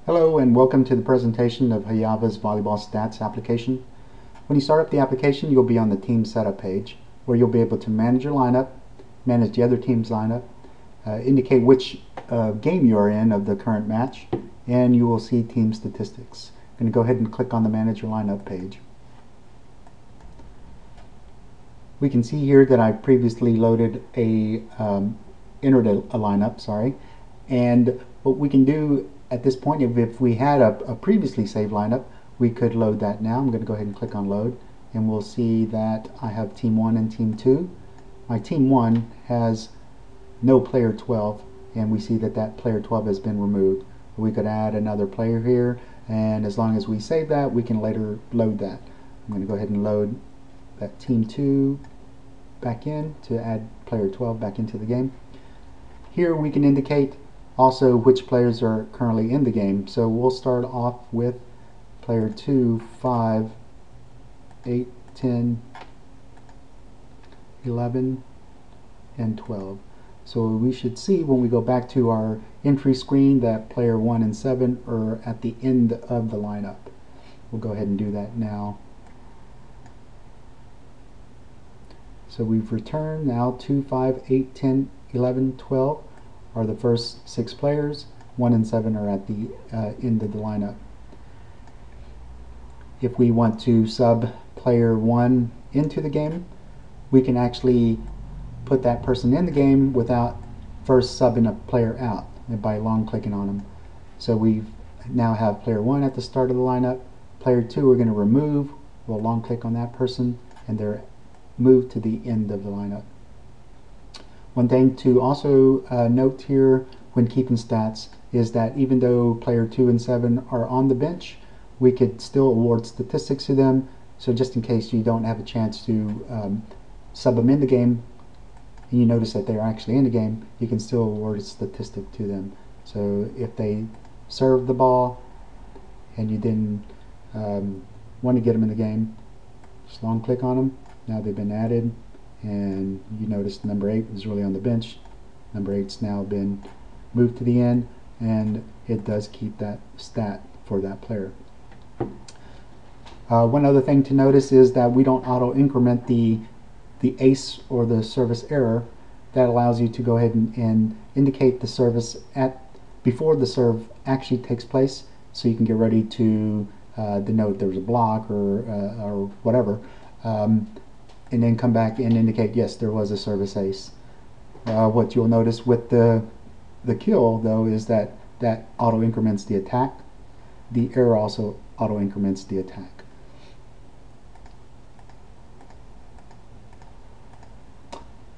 Hello and welcome to the presentation of Hayava's Volleyball Stats application. When you start up the application, you'll be on the team setup page where you'll be able to manage your lineup, manage the other team's lineup, indicate which game you are in of the current match, and you will see team statistics. I'm going to go ahead and click on the Manage Your Lineup page. We can see here that I previously loaded entered a lineup, and what we can do at this point, if we had a previously saved lineup, we could load that now. I'm going to go ahead and click on load, and we'll see that I have team 1 and team 2. My team 1 has no player 12, and we see that that player 12 has been removed. We could add another player here, and as long as we save that, we can later load that. I'm going to go ahead and load that team 2 back in to add player 12 back into the game. Here we can indicate also which players are currently in the game. So we'll start off with player 2, 5, 8, 10, 11, and 12. So we should see when we go back to our entry screen that player 1 and 7 are at the end of the lineup. We'll go ahead and do that now. So we've returned now 2, 5, 8, 10, 11, 12 are the first 6 players. 1 and 7 are at the end of the lineup. If we want to sub player 1 into the game, we can actually put that person in the game without first subbing a player out by long clicking on them. So we now have player 1 at the start of the lineup. Player 2 we're going to remove. We'll long click on that person and they're moved to the end of the lineup. One thing to also note here when keeping stats is that even though player 2 and 7 are on the bench, we could still award statistics to them. So just in case you don't have a chance to sub them in the game and you notice that they're actually in the game, you can still award a statistic to them. So if they serve the ball and you didn't want to get them in the game, just long click on them. Now they've been added. And you notice number 8 was really on the bench. Number 8's now been moved to the end, and it does keep that stat for that player. One other thing to notice is that we don't auto increment the ace or the service error. That allows you to go ahead and indicate the service before the serve actually takes place, so you can get ready to denote there's a block or whatever. And then come back and indicate, yes, there was a service ace. What you'll notice with the kill, though, is that auto increments the attack. The error also auto increments the attack.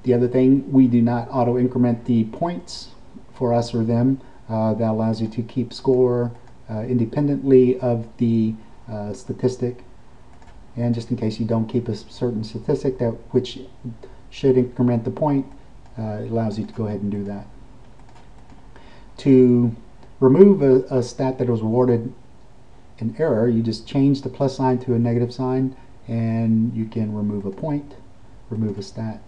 The other thing, we do not auto increment the points for us or them. That allows you to keep score independently of the statistic. And just in case you don't keep a certain statistic which should increment the point, it allows you to go ahead and do that. To remove a stat that was awarded an error, you just change the plus sign to a negative sign and you can remove a point, remove a stat.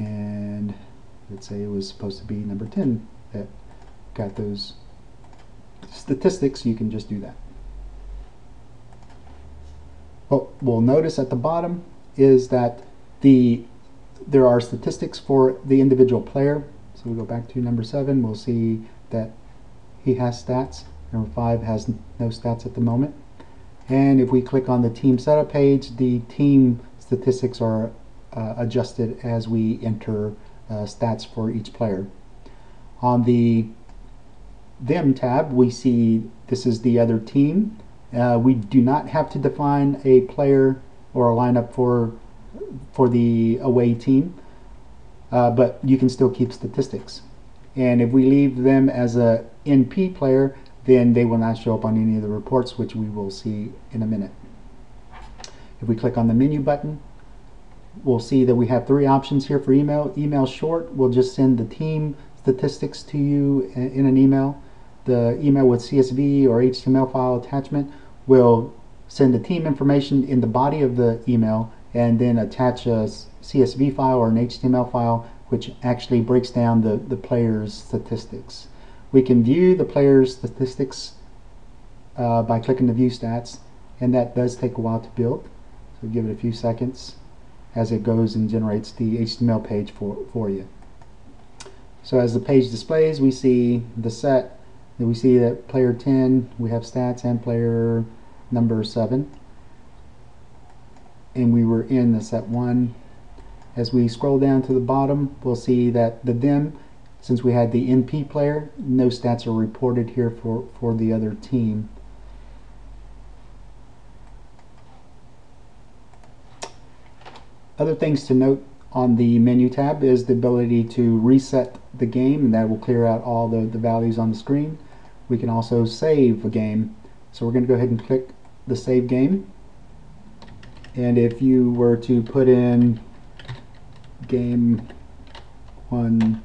And let's say it was supposed to be number 10 that got those statistics, you can just do that. What we'll notice at the bottom is that there are statistics for the individual player. So we go back to number 7, we'll see that he has stats. Number 5 has no stats at the moment. And if we click on the team setup page, the team statistics are adjusted as we enter stats for each player. On the Them tab, we see this is the other team. We do not have to define a player or a lineup for the away team, but you can still keep statistics. And if we leave them as a NP player, then they will not show up on any of the reports, which we will see in a minute. If we click on the menu button, we'll see that we have 3 options here for email. Email short will just send the team statistics to you in an email. The email with CSV or HTML file attachment will send the team information in the body of the email and then attach a CSV file or an HTML file which actually breaks down the player's statistics. We can view the player's statistics by clicking the View Stats, and that does take a while to build. So give it a few seconds as it goes and generates the HTML page for you. So as the page displays, we see the set, and we see that player 10, we have stats, and player number 7. And we were in the set 1. As we scroll down to the bottom, we'll see that the them, since we had the NP player, no stats are reported here for the other team. Other things to note on the menu tab is the ability to reset the game, and that will clear out all the values on the screen. We can also save a game. So we're going to go ahead and click the save game. And if you were to put in game 1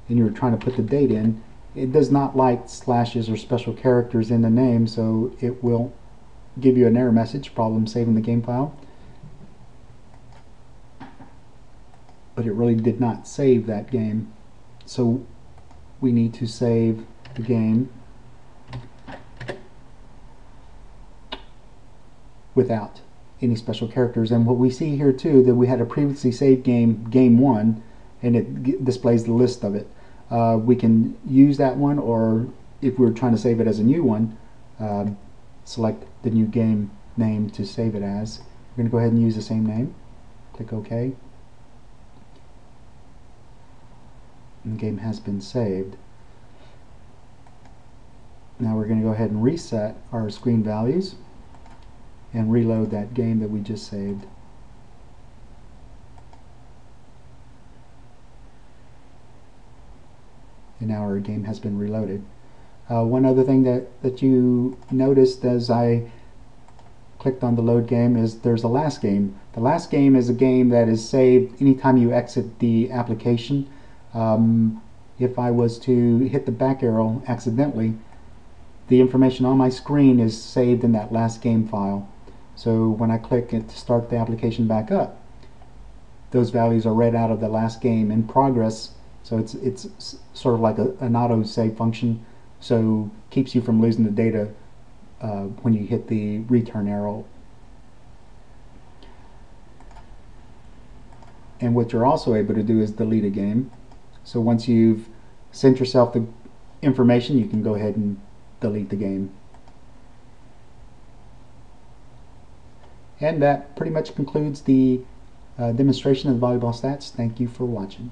and you're trying to put the date in, it does not like slashes or special characters in the name, so it will give you an error message, problem saving the game file. But it really did not save that game. So we need to save the game without any special characters. And what we see here too, that we had a previously saved game, game 1, and it displays the list of it. We can use that one, or if we're trying to save it as a new one, select the new game name to save it as. We're going to go ahead and use the same name. Click OK. And the game has been saved. Now we're going to go ahead and reset our screen values and reload that game that we just saved. And now our game has been reloaded. One other thing that you noticed as I clicked on the load game is there's a last game. The last game is a game that is saved anytime you exit the application. If I was to hit the back arrow accidentally, the information on my screen is saved in that last game file. So when I click it to start the application back up, those values are read out of the last game in progress. So it's sort of like an auto save function, so keeps you from losing the data when you hit the return arrow. And what you're also able to do is delete a game. So once you've sent yourself the information, you can go ahead and delete the game. And that pretty much concludes the demonstration of the volleyball stats. Thank you for watching.